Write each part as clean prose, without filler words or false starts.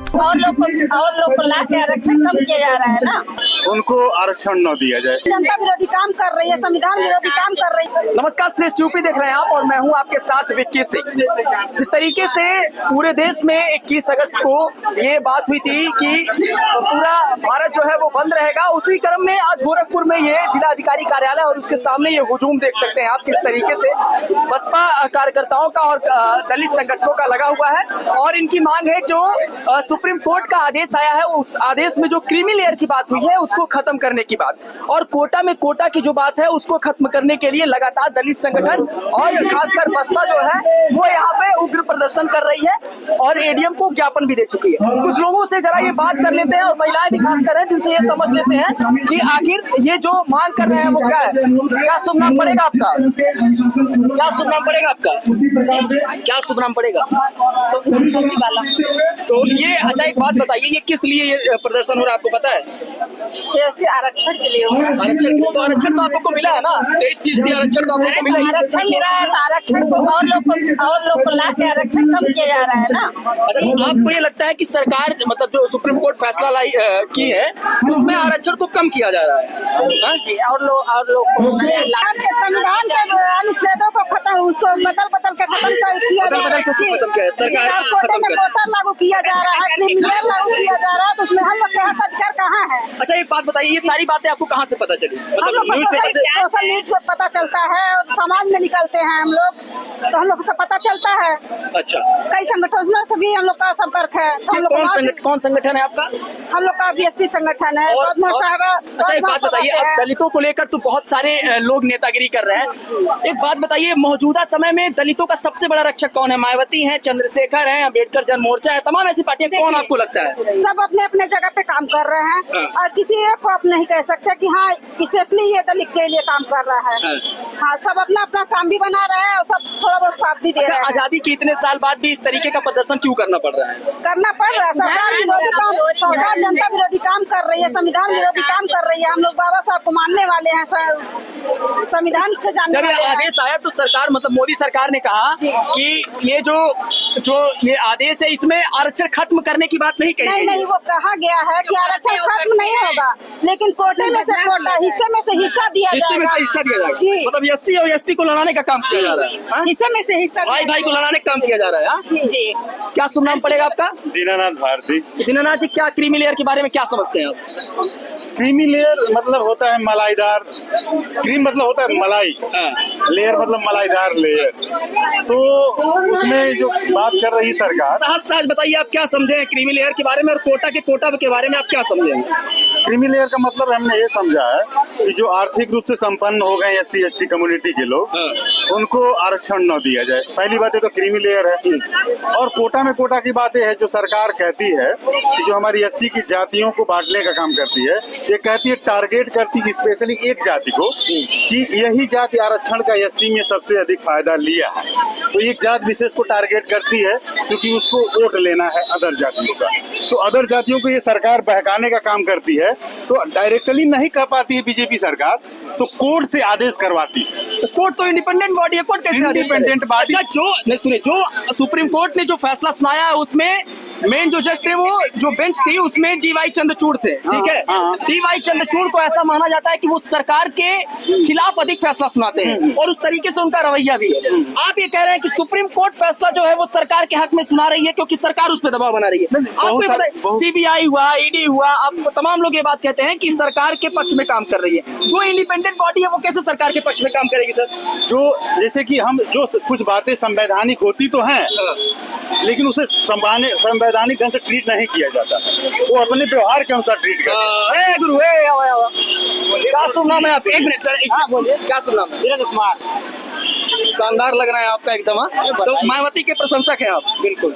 और लोग को ला के आरक्षण कम किया जा रहा है ना, उनको आरक्षण न दिया जाए। जनता विरोधी काम कर रही है, संविधान विरोधी काम कर रही है। नमस्कार, श्रेष्ठ यूपी देख रहे हैं आप और मैं हूं आपके साथ विक्की सिंह। जिस तरीके से पूरे देश में 21 अगस्त को ये बात हुई थी कि पूरा भारत जो है वो बंद रहेगा, उसी क्रम में आज गोरखपुर में ये जिला अधिकारी कार्यालय और उसके सामने ये हुजूम देख सकते हैं आप किस तरीके से बसपा कार्यकर्ताओं का और दलित संगठनों का लगा हुआ है। और इनकी मांग है जो सुप्रीम कोर्ट का आदेश आया है, उस आदेश में जो क्रीमी लेयर की बात हुई है उसको खत्म करने की बात, और कोटा में कोटा की जो बात है उसको खत्म करने के लिए लगातार दलित संगठन और खासकर बसपा जो है वो यहाँ पे उग्र प्रदर्शन कर रही है और एडीएम को ज्ञापन भी दे चुकी है। कुछ लोगों से जरा ये बात कर लेते हैं और महिलाएं भी खास कर जिनसे ये समझ लेते हैं कि आखिर ये जो मांग कर रहे हैं वो क्या है। क्या शुभ नाम पड़ेगा आपका? क्या शुभ नाम पड़ेगा आपका? क्या शुभ नाम पड़ेगा? तो ये अच्छा एक बात बताइए, ये किस लिए ये प्रदर्शन हो रहा है आपको पता है? आरक्षण के लिए। आरक्षण तो आप लोग को मिला है ना, 23% आरक्षण तो आप लोग को मिला है। आरक्षण मिला है तो आरक्षण को और लोग को ला के आरक्षण कम किया जा रहा है ना। अच्छा, आपको ये लगता है कि सरकार मतलब जो सुप्रीम कोर्ट फैसला लाई की है उसमें आरक्षण को कम किया जा रहा है? और लोग संविधान के अनुच्छेदों को खत्म, उसको बदल के खत्म किया जा रहा है। सरकार कोटे में कोटा लागू किया जा रहा है, क्रिमिनल लागू किया जा रहा है, तो उसमें हम लोग के हक अधिकार कहाँ है? अच्छा एक बात बताइए, ये सारी बातें आपको कहाँ से पता चली? हम लोग को सोशल न्यूज पे पता चलता है और समाज में निकलते हैं हम लोग, तो हम लोग को पता चलता है। अच्छा, कई संगठनों से भी हम लोग का संपर्क है, तो हम लोग कौन संगठन है आपका? हम लोग का बीएसपी संगठन है। अच्छा एक बात बताइए, अब दलितों को लेकर तो बहुत सारे लोग नेतागिरी कर रहे हैं, एक बात बताइए मौजूदा समय में दलितों का सबसे बड़ा रक्षक कौन है? मायावती है, चंद्रशेखर है, अम्बेडकर जन मोर्चा है, तमाम ऐसी पार्टियां, कौन आपको लगता है? सब अपने अपने जगह पे काम कर रहे हैं और किसी एक को आप नहीं कह सकते कि हाँ स्पेशली ये दलित के लिए काम कर रहा है। हाँ, सब अपना अपना काम भी बना रहे हैं और सब थोड़ा बहुत साथ भी दे रहे हैं। आजादी के इतने साल बाद भी इस तरीके का प्रदर्शन क्यों करना पड़ रहा है? करना पड़ रहा है, सरकार विरोधी काम, सरकार जनता विरोधी काम कर रही है, संविधान विरोधी काम कर रही है। हम लोग बाबा साहब को मानने वाले हैं, संविधान के जानने वाले हैं। जब ये आदेश आया तो सरकार मतलब मोदी सरकार ने कहा कि ये जो ये आदेश है इसमें आरक्षण खत्म करने की बात नहीं कही। नहीं, वो कहा गया है कि आरक्षण खत्म नहीं होगा, लेकिन कोटे में से कोटा, हिस्से में से हिस्सा दिया जाएगा। हिस्से में से हिस्सा दिया जाएगा जी, मतलब एससी और एसटी को लड़ाने का काम किया जा रहा है। हिस्से में से हिस्सा, भाई को लड़ाने का काम किया जा रहा है जी। क्या शुभ नाम पड़ेगा आपका? दीनानाथ भारती। दीनानाथ जी, क्या क्रीमी लेयर के बारे में क्या समझते हैं आप? क्रीमी लेयर मतलब होता है मलाईदार, क्रीम मतलब होता है मलाई, लेयर मतलब मलाईदार लेयर। तो उसमें जो बात कर रही सरकार, साथ बताइए आप क्या समझे क्रीमी लेयर के बारे में और कोटा के बारे में आप क्या समझे? क्रीमी लेयर का मतलब हमने ये समझा है कि जो आर्थिक रूप से संपन्न हो गए एससी एसटी कम्युनिटी के लोग, उनको आरक्षण न दिया जाए। पहली बात है तो क्रीमी लेयर है। और कोटा में कोटा की बात है जो सरकार कहती है कि जो हमारी एससी की जातियों को बांटने का काम करती है, ये कहती है टारगेट करती है स्पेशली एक जाति को कि यही जाति आरक्षण का एससी में सबसे अधिक फायदा लिया है, तो एक जात विशेष को टारगेट करती है क्योंकि उसको वोट लेना है अदर जातियों का। तो अदर जातियों को ये सरकार बहकाने का काम करती है, तो डायरेक्टली नहीं कह पाती है बीजेपी सरकार, तो कोर्ट से आदेश करवाती है। तो कोर्ट तो इंडिपेंडेंट बॉडी है, कोर्ट कैसे इंडिपेंडेंट बॉडी? अच्छा, जो नहीं सुने, जो सुप्रीम कोर्ट ने जो फैसला सुनाया है उसमें मेन जो जज थे, वो जो बेंच थी उसमें डीवाई चंद्रचूड़ थे, ठीक है। डीवाई चंद्रचूड़ को ऐसा माना जाता है कि वो सरकार के खिलाफ अधिक फैसला सुनाते हैं और उस तरीके से उनका रवैया भी है। आप ये कह रहे हैं कि सुप्रीम कोर्ट फैसला जो है वो सरकार के हक में सुना रही है क्योंकि सरकार उस पर दबाव बना रही है। आपको ये बताइए, सीबीआई हुआ, ईडी हुआ, अब तमाम लोग ये बात कहते हैं कि सरकार के पक्ष में काम कर रही है। जो इंडिपेंडेंट बॉडी है वो कैसे सरकार के पक्ष में काम करेगी सर? जो जैसे कि हम जो कुछ बातें संवैधानिक होती तो हैं, लेकिन उसे संवैधानिक ढंग से ट्रीट नहीं किया जाता, वो अपने व्यवहार के अनुसार ट्रीट करते हैं। गुरु क्या शुभ नाम है आप? एक मिनट सर, बोलिए क्या शुभ नाम है? वीरेंद्र कुमार। शानदार लग रहा है आपका एकदम। तो मायावती के प्रशंसक हैं आप? बिल्कुल।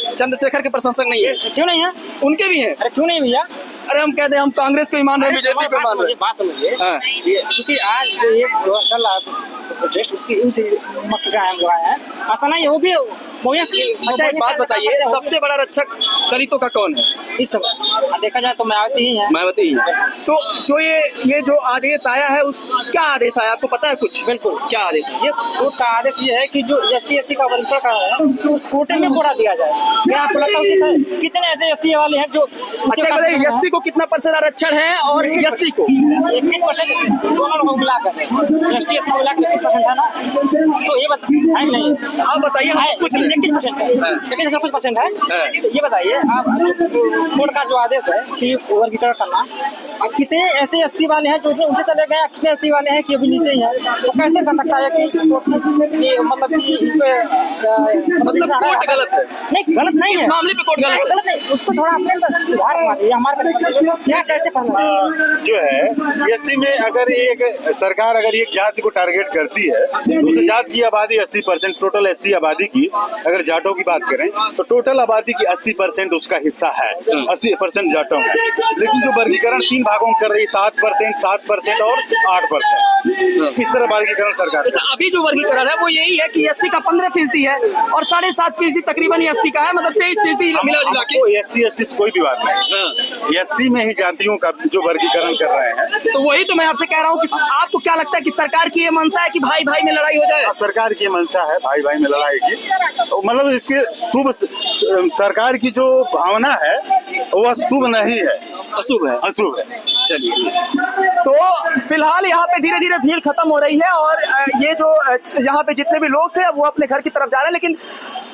चंद्रशेखर के प्रशंसक नहीं है? क्यों नहीं है? उनके भी हैं। अरे क्यों नहीं भैया, अरे हम कहते हैं हम कांग्रेस को ही मान रहे हैं, बीजेपी को मान रहे हैं। बात समझिए, हाँ। क्योंकि आज जो ये चल रहा है प्रोटेस्ट, उसकी मकसद हम लोग आए हैं। मसला ये वो भी अच्छा एक बात बताइए, सबसे बड़ा रक्षक दलितों का कौन है इस समय देखा जाए तो मायावती ही है। मायावती ही है। तो जो ये जो आदेश आया है, उस क्या आदेश आया आपको पता है कुछ? बिल्कुल, क्या आदेश है? ये कोर्ट का आदेश ये है कि जो ST/SC का वर्गीकरण कर रहे हैं तो उस कोटे में कोटा दिया जाए। क्या आपको लगता है कितने ऐसे SC वाले हैं जो अच्छा बताइए, SC को कितना % आरक्षण है और SC को 21% दोनों लोगों को मिलाकर ST/SC को मिलाकर 21% है ना, तो ये बताइए नहीं, आप बताइए, हम कुछ 21% है, सेकंड कुछ % है। तो ये बताइए आप कोर्ट का जो आदेश है कि वर्गीकरण करना, कितने ऐसे SC वाले हैं जो ऊंचे चले गए, कितने SC वाले हैं कि अभी नीचे ही है, तो कैसे कर सकता है कि मतलब कोर्ट गलत है? नहीं, गलत नहीं है, इस मामले पे कोर्ट गलत नहीं, उसको थोड़ा अपने अंदर सुधार करना चाहिए। हमारे क्या कैसे करना है जो है SC में अगर एक सरकार अगर एक जाति को टारगेट करती है तो उस जात की आबादी 80%, टोटल SC आबादी की अगर जाटों की बात करें तो टोटल आबादी की 80% उसका हिस्सा है, 80% जाटों में। लेकिन जो वर्गीकरण 3 भागों में कर रही, 7% और 8%, किस तरह वर्गीकरण सरकार? अभी जो वर्गीकरण है वो यही है कि SC का 15% है और 7.5% तकरीबन ST का है, मतलब 23% मिला जुला के। SC/ST से कोई भी बात नहीं, SC में ही जातियों का जो वर्गीकरण कर रहे हैं। तो वही तो मैं आपसे कह रहा हूँ कि आपको क्या लगता है कि सरकार की ये मंशा है कि भाई भाई में लड़ाई हो जाए? सरकार की मंशा है भाई भाई में लड़ाई की, मतलब इसके शुभ सरकार की जो भावना है वह शुभ नहीं है, अशुभ है। अशुभ है। चलिए, तो फिलहाल यहाँ पे धीरे धीरे भीड़ खत्म हो रही है और ये जो यहाँ पे जितने भी लोग थे वो अपने घर की तरफ जा रहे हैं, लेकिन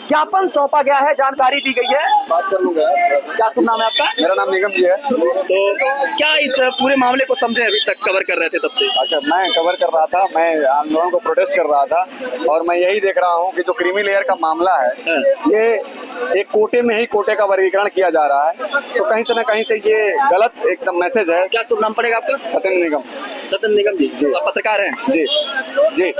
ज्ञापन सौंपा गया है, जानकारी दी गई है। बात कर लूंगा, क्या शुभ नाम है आपका? मेरा नाम निगम जी है। तो क्या इस पूरे मामले को समझे, अभी तक कवर कर रहे थे तब से? अच्छा, मैं कवर कर रहा था, मैं आंदोलन को प्रोटेस्ट कर रहा था और मैं यही देख रहा हूँ कि जो क्रीमी लेयर का मामला है ये एक कोटे में ही कोटे का वर्गीकरण किया जा रहा है, तो कहीं से न कहीं से ये गलत एकदम मैसेज है। क्या शुभ नाम पड़ेगा आपका? सत्येंद्र निगम। सत्येंद्र निगम जी, आप पत्रकार हैं? जी जी।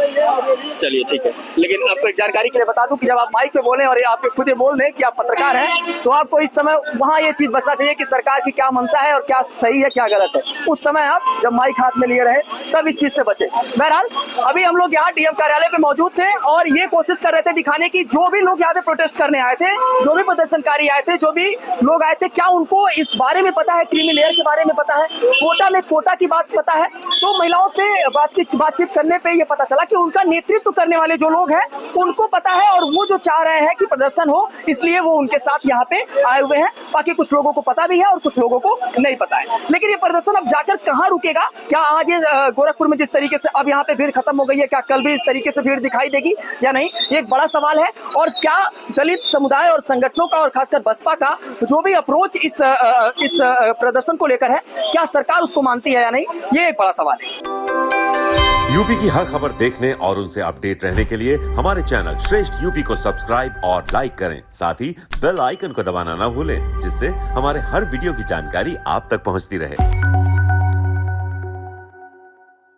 चलिए ठीक है, लेकिन आपको एक जानकारी के लिए बता दूं कि जब आप माइक पे बोले और आप खुद ये बोल दें कि आप पत्रकार हैं, तो आपको इस समय वहाँ ये चीज बचना चाहिए कि सरकार की क्या मंशा है और क्या सही है क्या गलत है। उस समय आप जब माइक हाथ में लिए रहे तब इस चीज से बचे। बहरहाल अभी हम लोग यहाँ DM कार्यालय पे मौजूद थे और ये कोशिश कर रहे थे दिखाने की जो भी लोग यहाँ पे प्रोटेस्ट करने आए थे, जो भी प्रदर्शनकारी आए थे, जो भी लोग आए थे, क्या उनको इस बारे में पता है, क्रीमी लेयर के बारे में पता है, कोटा में कोटा की बात पता है। तो महिलाओं से बातचीत करने पे ये पता चला कि उनका नेतृत्व करने वाले जो लोग हैं उनको पता है और वो जो चाह रहे हैं कि प्रदर्शन हो, इसलिए वो उनके साथ यहाँ पे आए हुए हैं। बाकी कुछ लोगों को पता भी है और कुछ लोगों को नहीं पता है। लेकिन ये प्रदर्शन अब जाकर कहाँ रुकेगा? क्या आज ये गोरखपुर में जिस तरीके से अब यहाँ पे भीड़ खत्म हो गई है, क्या कल भी इस तरीके से भीड़ दिखाई देगी या नहीं, ये एक बड़ा सवाल है। और क्या दलित समुदाय और संगठनों का और खासकर बसपा का जो भी अप्रोच इस प्रदर्शन को लेकर है, क्या सरकार उसको मानती है या नहीं, ये एक बड़ा सवाल है। यूपी की हर खबर देखने और उनसे अपडेट रहने के लिए हमारे चैनल श्रेष्ठ यूपी को सब्सक्राइब और लाइक करें। साथ ही बेल आइकन को दबाना ना भूलें, जिससे हमारे हर वीडियो की जानकारी आप तक पहुंचती रहे।